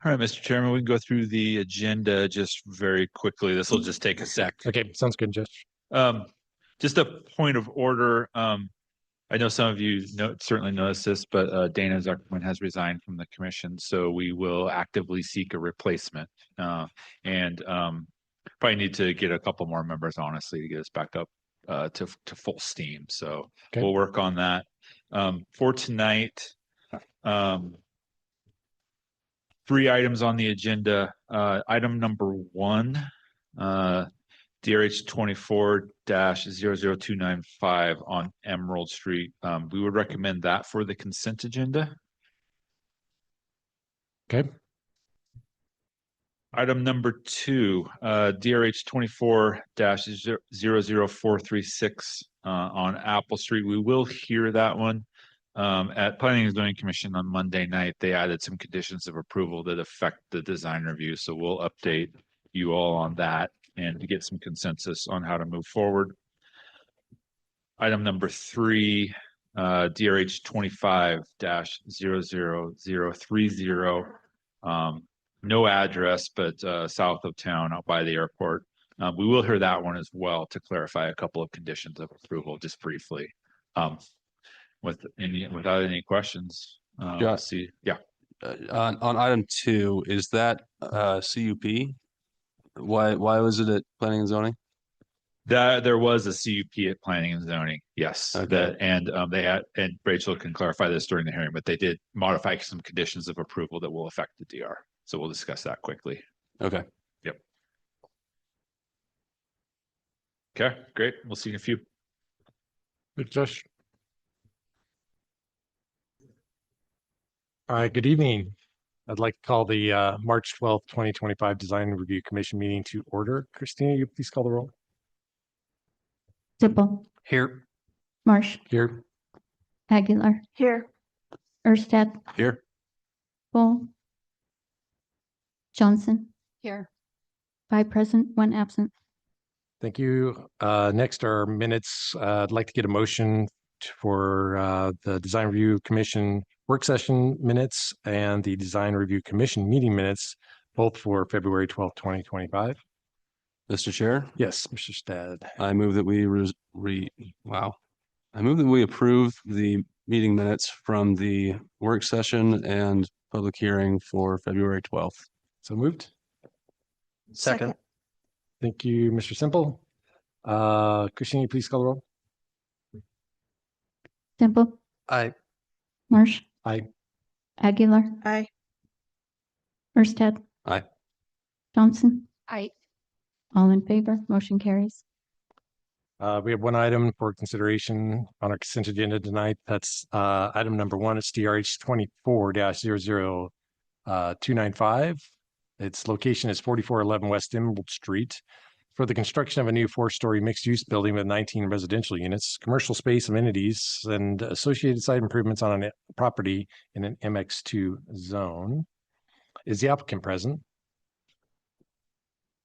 All right, Mr. Chairman, we can go through the agenda just very quickly. This will just take a sec. Okay, sounds good, Josh. Just a point of order. I know some of you certainly noticed this, but Dana Zuckerman has resigned from the commission, so we will actively seek a replacement. And probably need to get a couple more members, honestly, to get us back up to full steam. So we'll work on that. For tonight, 3 items on the agenda. Item number 1, DRH 24-00295 on Emerald Street. We would recommend that for the consent agenda. Okay. Item number 2, DRH 24-00436 on Apple Street. We will hear that one. At Planning and Zoning Commission on Monday night, they added some conditions of approval that affect the design review. So we'll update you all on that and to get some consensus on how to move forward. Item number 3, DRH 25-00030. No address, but south of town out by the airport. We will hear that one as well to clarify a couple of conditions of approval just briefly. Without any questions, Yeah. see. Yeah. On item 2, is that CUP? Why was it at Planning and Zoning? There was a CUP at Planning and Zoning, yes. Okay. And Rachel can clarify this during the hearing, but they did modify some conditions of approval that will affect the DR. So we'll discuss that quickly. Okay. Yep. Okay, great. We'll see you in a few. Good, Josh. All right, good evening. I'd like to call the March 12th, 2025 Design Review Commission meeting to order. Christina, you please call the roll. Zipple. Here. Marsh. Here. Aguilar. Here. Erstad. Here. Bull. Johnson. Here. 5 present, 1 absent. Thank you. Next are minutes. I'd like to get a motion for the Design Review Commission work session minutes and the Design Review Commission meeting minutes, both for February 12th, 2025. Mr. Chair, Yes, Mr. Stad. I move that we I move that we approve the meeting minutes from the work session and public hearing for February 12th. So moved. Second. Thank you, Mr. Simple. Christina, please call the roll. Simple. Aye. Marsh. Aye. Aguilar. Aye. Erstad. Aye. Johnson. Aye. All in favor, motion carries. We have one item for consideration on our consent agenda tonight. That's item number 1. It's DRH 24-00295. Its location is 4411 West Emerald Street for the construction of a new 4-story mixed-use building with 19 residential units, commercial space, amenities, and associated site improvements on a property in an MX2 zone. Is the applicant present?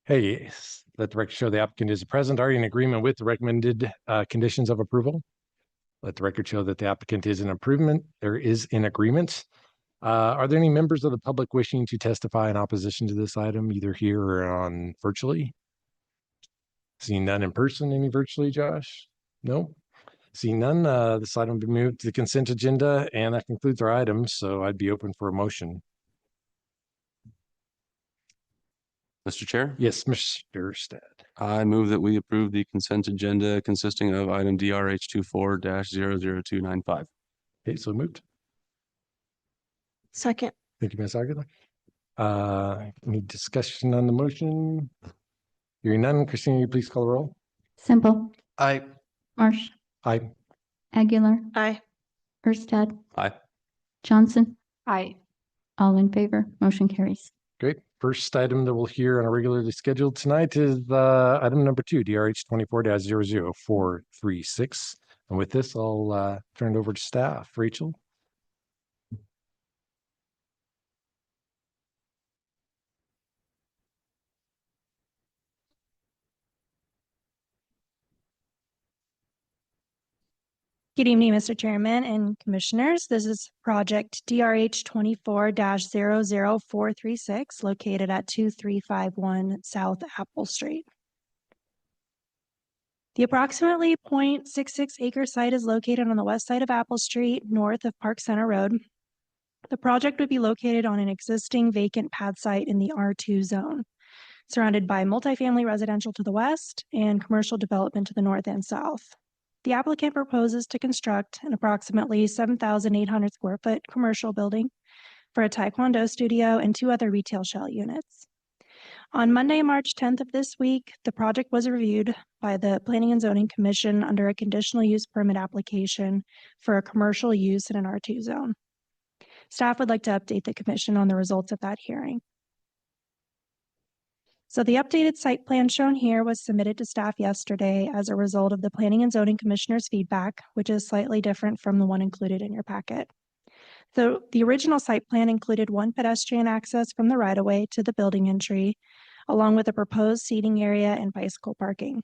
Hey, let the record show the applicant is present. Are you in agreement with the recommended conditions of approval? Let the record show that the applicant is in agreement. Are there any members of the public wishing to testify in opposition to this item, either here or on virtually? Seeing none in person, any virtually, Josh? No? Seeing none, this item will be moved to the consent agenda, and that concludes our items, so I'd be open for a motion. Mr. Chair? Yes, Mr. Stad. I move that we approve the consent agenda consisting of item DRH 24-00295. Okay, so moved. Second. Thank you, Ms. Aguilar. Any discussion on the motion? Hearing none, Christina, you please call the roll. Simple. Aye. Marsh. Aye. Aguilar. Aye. Erstad. Aye. Johnson. Aye. All in favor, motion carries. Great. First item that we'll hear on a regularly scheduled tonight is item number 2, DRH 24-00436. And with this, I'll turn it over to staff. Rachel. Good evening, Mr. Chairman and Commissioners. This is project DRH 24-00436 located at 2351 South Apple Street. The approximately 0.66 acre site is located on the west side of Apple Street, north of Park Center Road. The project would be located on an existing vacant pad site in the R2 zone, surrounded by multifamily residential to the west and commercial development to the north and south. The applicant proposes to construct an approximately 7,800 square foot commercial building for a Taekwondo studio and 2 other retail shell units. On Monday, March 10th of this week, the project was reviewed by the Planning and Zoning Commission under a conditional use permit application for a commercial use in an R2 zone. Staff would like to update the commission on the results of that hearing. So the updated site plan shown here was submitted to staff yesterday as a result of the Planning and Zoning Commissioner's feedback, which is slightly different from the one included in your packet. So the original site plan included 1 pedestrian access from the right-of-way to the building entry, along with a proposed seating area and bicycle parking.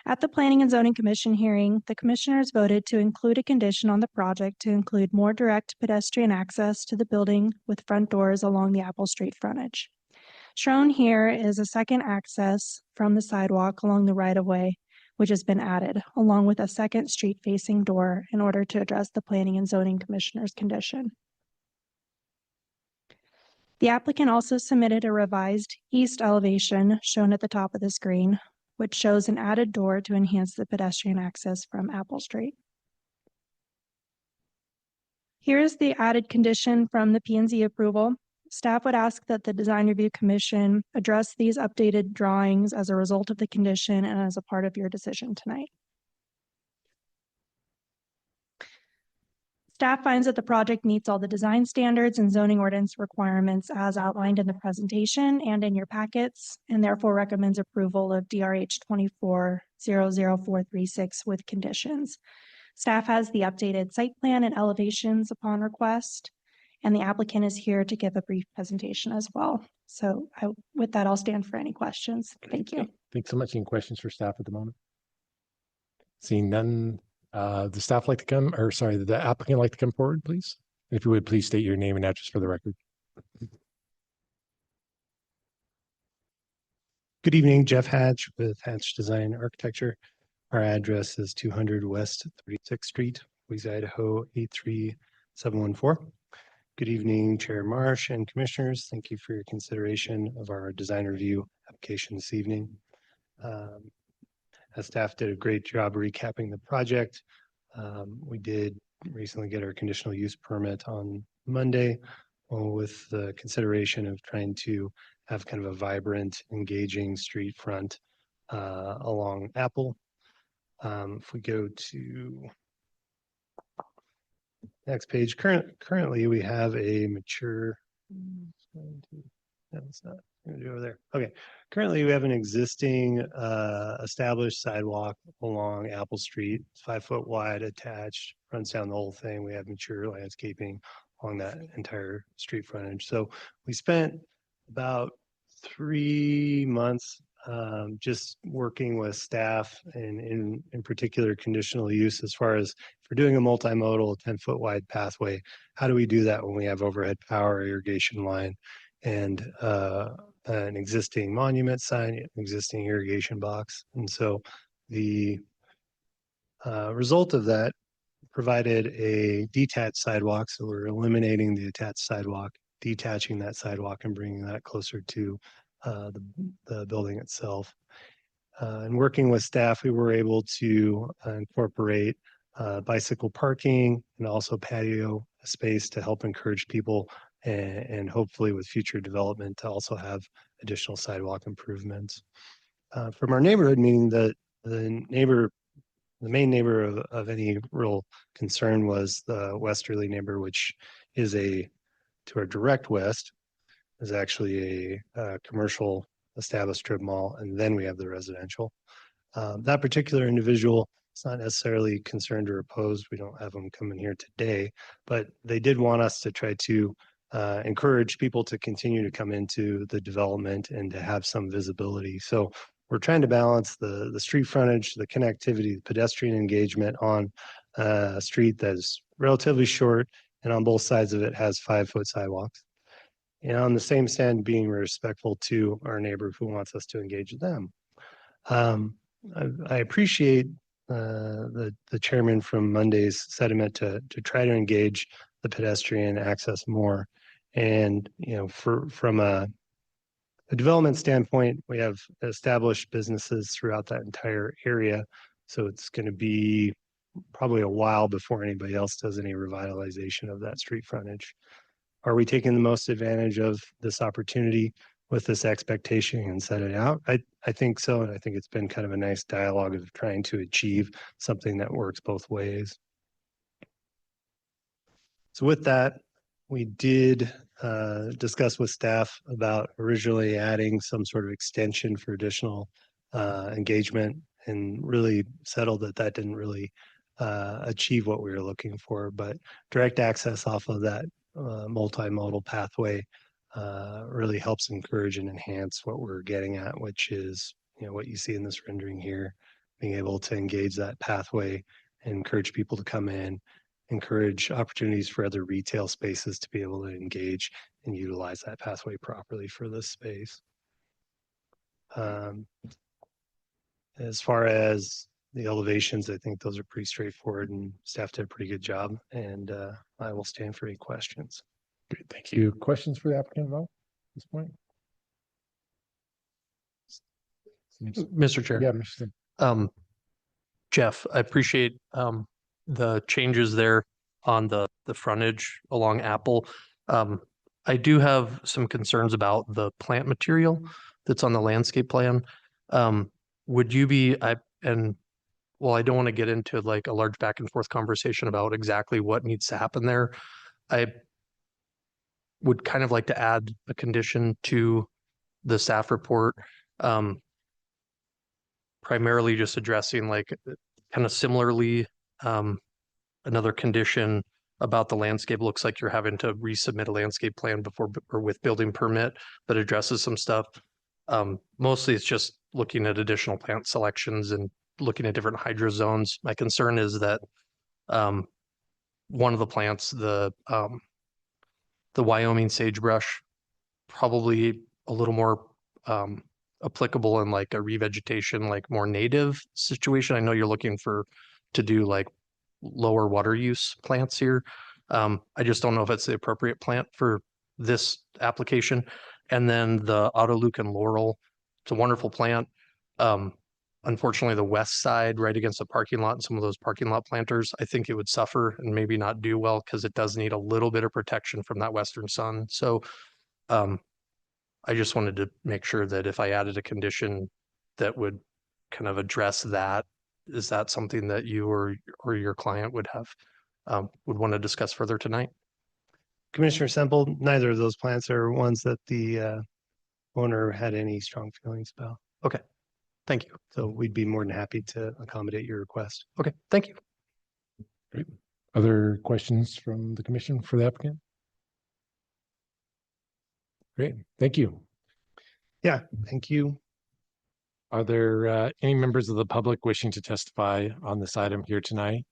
At the Planning and Zoning Commission hearing, the commissioners voted to include a condition on the project to include more direct pedestrian access to the building with front doors along the Apple Street frontage. Shown here is a second access from the sidewalk along the right-of-way, which has been added, along with a second street-facing door in order to address the Planning and Zoning Commissioner's condition. The applicant also submitted a revised east elevation shown at the top of the screen, which shows an added door to enhance the pedestrian access from Apple Street. Here is the added condition from the P&Z approval. Staff would ask that the Design Review Commission address these updated drawings as a result of the condition and as a part of your decision tonight. Staff finds that the project meets all the design standards and zoning ordinance requirements as outlined in the presentation and in your packets, and therefore recommends approval of DRH 24-00436 with conditions. Staff has the updated site plan and elevations upon request, and the applicant is here to give a brief presentation as well. So with that, I'll stand for any questions. Thank you. Thanks so much. Any questions for staff at the moment? Seeing none, the staff like to come, or sorry, the applicant like to come forward, please? If you would, please state your name and address for the record. Good evening, Jeff Hatch with Hatch Design Architecture. Our address is 200 West 36th Street, Boise, Idaho 83714. Good evening, Chair Marsh and Commissioners. Thank you for your consideration of our design review application this evening. As staff did a great job recapping the project. We did recently get our conditional use permit on Monday, with the consideration of trying to have kind of a vibrant, engaging street front along Apple. If we go to next page, currently we have a mature, that's not going to do over there. Okay, currently we have an existing established sidewalk along Apple Street. It's 5 foot wide, attached, runs down the whole thing. We have mature landscaping along that entire street frontage. So we spent about 3 months just working with staff and in particular conditional use as far as if we're doing a multimodal 10 foot wide pathway, how do we do that when we have overhead power, irrigation line, and an existing monument sign, existing irrigation box? And so the result of that provided a detached sidewalk. So we're eliminating the attached sidewalk, detaching that sidewalk and bringing that closer to the building itself. And working with staff, we were able to incorporate bicycle parking and also patio space to help encourage people and hopefully with future development to also have additional sidewalk improvements. From our neighborhood, meaning that the main neighbor of any real concern was the westerly neighbor, which is to our direct west, is actually a commercial established strip mall, and then we have the residential. That particular individual is not necessarily concerned or opposed. We don't have them come in here today, but they did want us to try to encourage people to continue to come into the development and to have some visibility. So we're trying to balance the street frontage, the connectivity, the pedestrian engagement on street that is relatively short, and on both sides of it has 5-foot sidewalks. And on the same stand, being respectful to our neighbor who wants us to engage with them. I appreciate the chairman from Monday's sentiment to try to engage the pedestrian access more. And, you know, from a development standpoint, we have established businesses throughout that entire area. So it's going to be probably a while before anybody else does any revitalization of that street frontage. Are we taking the most advantage of this opportunity with this expectation and set it out? I think so. And I think it's been kind of a nice dialogue of trying to achieve something that works both ways. So with that, we did discuss with staff about originally adding some sort of extension for additional engagement, and really settled that that didn't really achieve what we were looking for. But direct access off of that multimodal pathway really helps encourage and enhance what we're getting at, which is, you know, what you see in this rendering here, being able to engage that pathway and encourage people to come in, encourage opportunities for other retail spaces to be able to engage and utilize that pathway properly for this space. As far as the elevations, I think those are pretty straightforward, and staff did a pretty good job, and I will stand for any questions. Great, thank you. Questions for the applicant at all at this point? Mr. Chair. Yeah, Mr. Sim. Jeff, I appreciate the changes there on the frontage along Apple. I do have some concerns about the plant material that's on the landscape plan. Would you be, well, I don't want to get into like a large back and forth conversation about exactly what needs to happen there. I would kind of like to add a condition to the staff report, primarily just addressing like kind of similarly, another condition about the landscape. Looks like you're having to resubmit a landscape plan before or with building permit that addresses some stuff. Mostly it's just looking at additional plant selections and looking at different hydro zones. My concern is that one of the plants, the Wyoming sagebrush, probably a little more applicable in like a revegetation, like more native situation. I know you're looking to do like lower water use plants here. I just don't know if it's the appropriate plant for this application. And then the Autolucan laurel, it's a wonderful plant. Unfortunately, the west side, right against the parking lot, and some of those parking lot planters, I think it would suffer and maybe not do well because it does need a little bit of protection from that western sun. So I just wanted to make sure that if I added a condition that would kind of address that, is that something that you or your client would want to discuss further tonight? Commissioner Semple, neither of those plants are ones that the owner had any strong feelings about. Okay, thank you. So we'd be more than happy to accommodate your request. Okay, thank you. Great. Other questions from the commission for the applicant? Great, thank you. Yeah, thank you. Are there any members of the public wishing to testify on this item here tonight?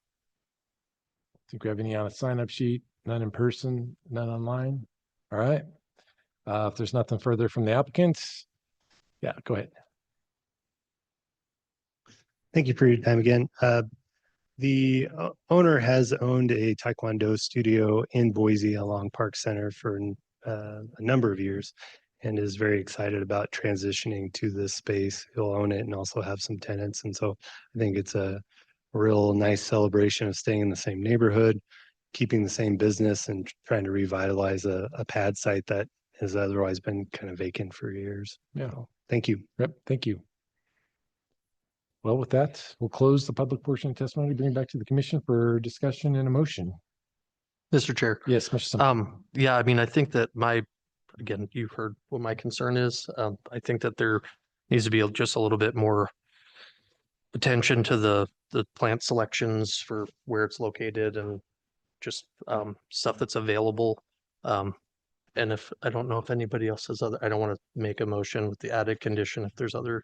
Think we have any on a sign-up sheet? None in person, none online? All right. If there's nothing further from the applicants, yeah, go ahead. Thank you for your time again. The owner has owned a Taekwondo studio in Boise along Park Center for a number of years, and is very excited about transitioning to this space. He'll own it and also have some tenants. And so I think it's a real nice celebration of staying in the same neighborhood, keeping the same business, and trying to revitalize a pad site that has otherwise been kind of vacant for years. Yeah. So, thank you. Yep, thank you. Well, with that, we'll close the public portion of testimony, bring it back to the commission for discussion and a motion. Mr. Chair. Yes, Mr. Sim. Yeah, I mean, I think that again, you've heard what my concern is. I think that there needs to be just a little bit more attention to the plant selections for where it's located and just stuff that's available. And I don't know if anybody else has I don't want to make a motion with the added condition if there's other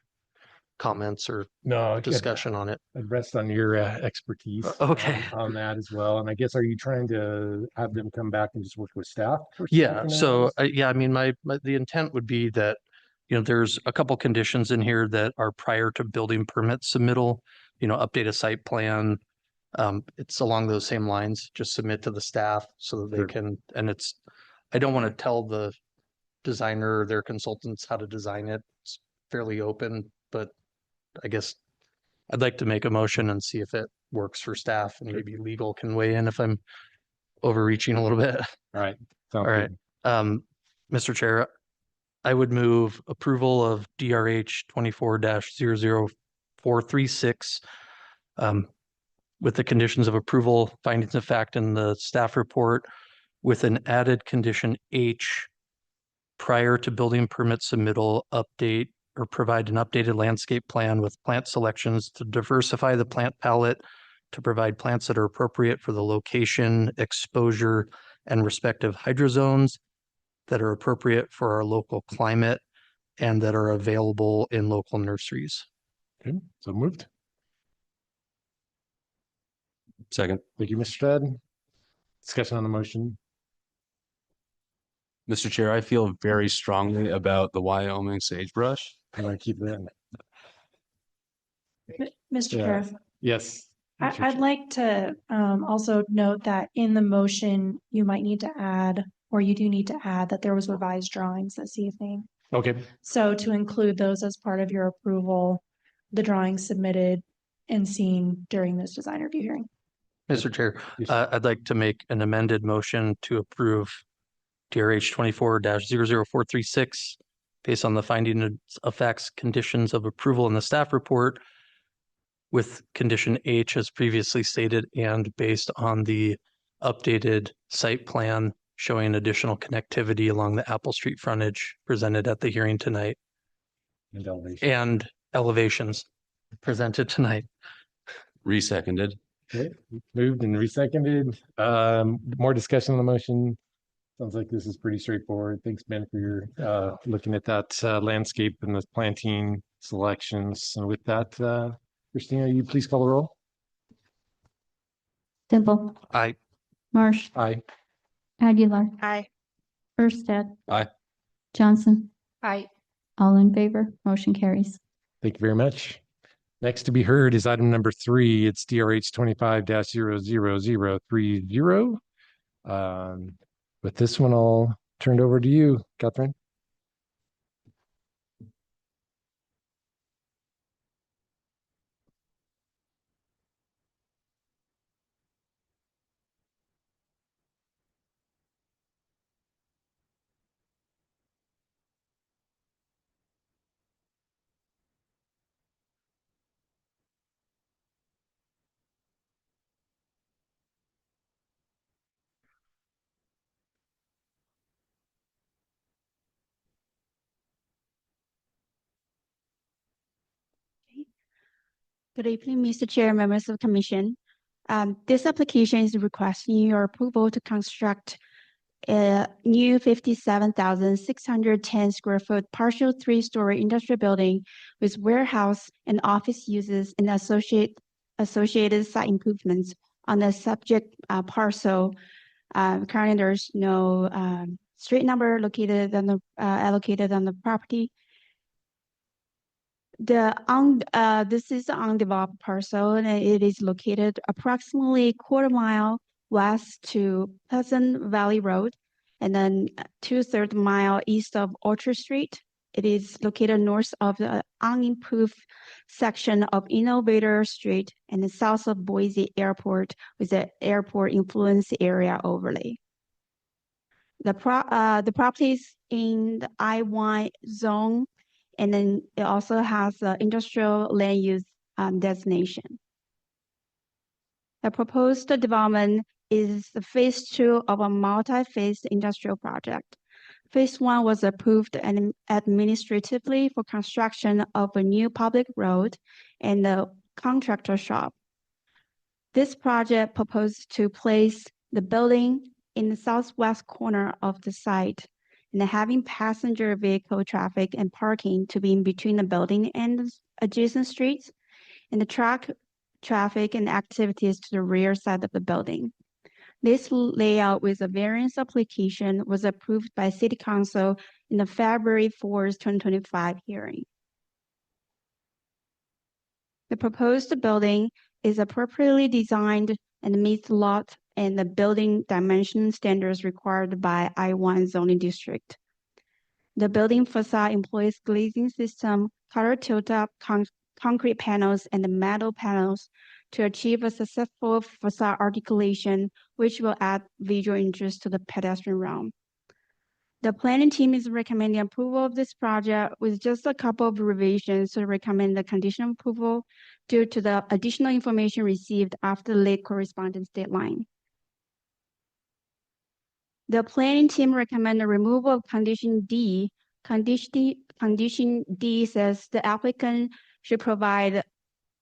comments or No, discussion on it. I'd rest on your expertise. Okay. On that as well. And I guess, are you trying to have them come back and just work with staff? for Yeah, something so, else? yeah, I mean, the intent would be that, there's a couple conditions in here that are prior to building permit submittal, update a site plan. It's along those same lines, just submit to the staff so that they Sure. can, and I don't want to tell the designer or their consultants how to design it. It's fairly open, but I guess I'd like to make a motion and see if it works for staff, and maybe legal can weigh in if I'm overreaching a little bit. All right. All Sounds right. good. Mr. Chair, I would move approval of DRH 24-00436 with the conditions of approval, findings of fact in the staff report, with an added condition H, prior to building permit submittal, update or provide an updated landscape plan with plant selections to diversify the plant palette, to provide plants that are appropriate for the location, exposure, and respective hydrozones, that are appropriate for our local climate, and that are available in local nurseries. Okay, so moved. Second. Thank you, Mr. Sted. Discussion on the motion. Mr. Chair, I feel very strongly about the Wyoming sagebrush. I want to keep that. Mr. Yeah. Chair, Yes. Mr. I'd Chair. like to also note that in the motion, you might need to add, or you do need to add that there was revised drawings this evening. Okay, So to include those as part of your approval, the drawings submitted and seen during this design review hearing. Mr. Chair, Yes. I'd like to make an amended motion to approve DRH 24-00436 based on the finding of facts, conditions of approval in the staff report, with condition H as previously stated, and based on the updated site plan showing additional connectivity along the Apple Street frontage presented at the hearing tonight, And elevation. and elevations presented tonight. Reseconded. Okay, moved and reseconded. More discussion on the motion. Sounds like this is pretty straightforward. Thanks, Ben, for your looking at that landscape and the planting selections. And with that, Christina, you please call the roll. Simple, I, Marsh, Aye. Aguilar, Aye. Erstad. Aye. Johnson, Aye. all in favor, motion carries. Thank you very much. Next to be heard is item number 3. It's DRH 25-00030. With this one, I'll turn it over to you, Catherine. Good evening, Mr. Chair, members of the commission. This application is requesting your approval to construct a new 57,610 square foot partial 3-story industrial building with warehouse and office uses and associated site improvements on the subject parcel. Currently, there's no street number allocated on the property. This is an undeveloped parcel, and it is located approximately 1/4 mile west to Pleasant Valley Road, and then 2/3 mile east of Orchard Street. It is located north of the unimproved section of Innovator Street and the south of Boise Airport with the airport influence area overlay. The property is in the I-1 zone, and then it also has an industrial land use designation. The proposed development is the phase 2 of a multi-phase industrial project. Phase 1 was approved administratively for construction of a new public road and the contractor shop. This project proposed to place the building in the southwest corner of the site and having passenger vehicle traffic and parking to be in between the building and the adjacent streets, and the traffic and activities to the rear side of the building. This layout with a variance application was approved by City Council in the February 4th, 2025 hearing. The proposed building is appropriately designed and meets lot and the building dimension standards required by I-1 zoning district. The building facade employs glazing system, color tilt-up concrete panels, and metal panels to achieve a successful facade articulation, which will add visual interest to the pedestrian realm. The planning team is recommending approval of this project with just a couple of revisions to recommend the condition of approval due to the additional information received after the late correspondence deadline. The planning team recommend the removal of condition D. Condition D says the applicant should provide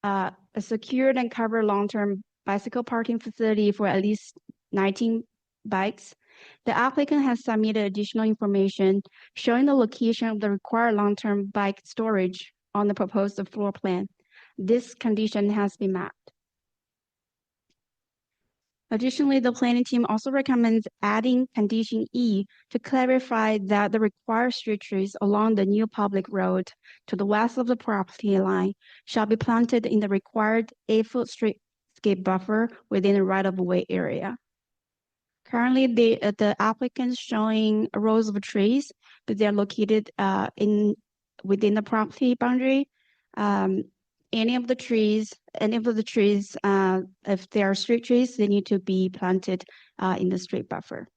a secured and covered long-term bicycle parking facility for at least 19 bikes. The applicant has submitted additional information showing the location of the required long-term bike storage on the proposed floor plan. This condition has been met. Additionally, the planning team also recommends adding condition E to clarify that the required street trees along the new public road to the west of the property line shall be planted in the required 8-foot streetscape buffer within the right-of-way area. Currently, the applicant's showing rows of trees, but they're located within the property boundary. Any of the trees, if they are street trees, they need to be planted in the street buffer.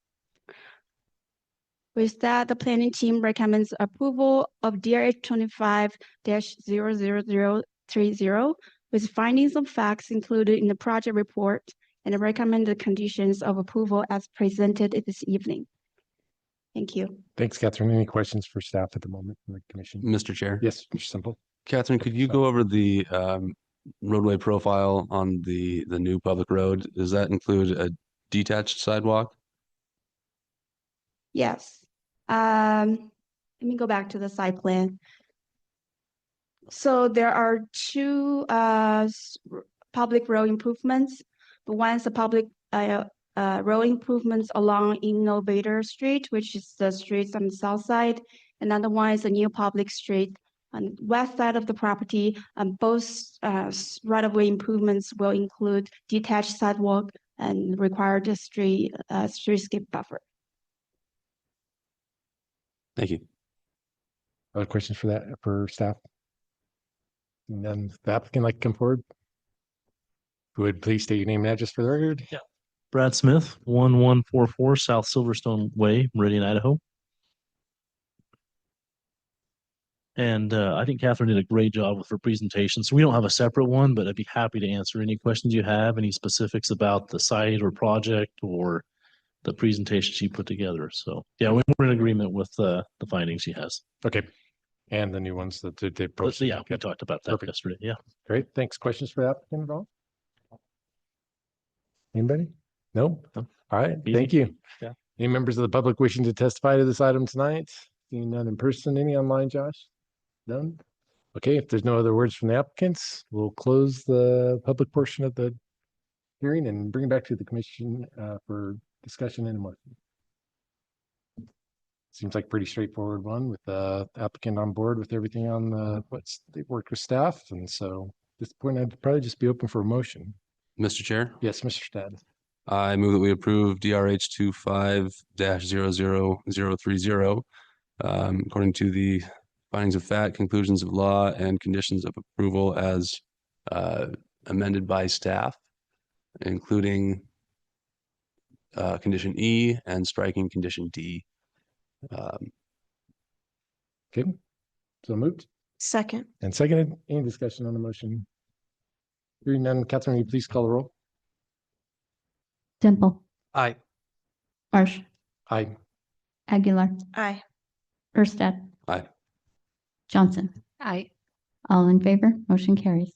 With that, the planning team recommends approval of DRH 25-00030 with findings of facts included in the project report and the recommended conditions of approval as presented this evening. Thank you. Thanks, Catherine. Any questions for staff at the moment from the commission? Mr. Chair. Yes, Mr. Simple. Catherine, could you go over the roadway profile on the new public road? Does that include a detached sidewalk? Yes. Let me go back to the site plan. So there are two public road improvements. The one is the public road improvements along Innovator Street, which is the streets on the south side. Another one is a new public street on the west side of the property. Both right-of-way improvements will include detached sidewalk and required streetscape buffer. Thank you. Other questions for staff? And then the applicant like to come forward? Who would please state your name and address for the record? Yeah. Brad Smith, 1144 South Silverstone Way, Meridian, Idaho. And I think Catherine did a great job with her presentation. So we don't have a separate one, but I'd be happy to answer any questions you have, any specifics about the site or project or the presentation she put together. So yeah, we're in agreement with the findings she has. Okay. And the new ones that they But posted. yeah, we talked about that Perfect. yesterday. Yeah. Great. Thanks. Questions for the applicant at all? Anybody? No? No. All right. Easy. Thank you. Yeah. Any members of the public wishing to testify to this item tonight? Seeing none in person, any online, Josh? None? Okay, if there's no other words from the applicants, we'll close the public portion of the hearing and bring it back to the commission for discussion and a motion. Seems like a pretty straightforward one with the applicant on board with everything on what's they've worked with staff. And so at this point, I'd probably just be open for a motion. Mr. Chair, Yes, Mr. Stad. I move that we approve DRH 25-00030 according to the findings of fact, conclusions of law, and conditions of approval as amended by staff, including condition E and striking condition D. Okay, so moved Second. and seconded. Any discussion on the motion? Hearing none, Catherine, will you please call the roll? Dimple, Aye. Marsh, Aye. Aguilar, Aye. Erstad, Aye. Johnson. Aye. All in favor, motion carries.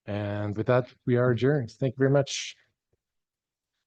And with that, we are adjourned. Thank you very much.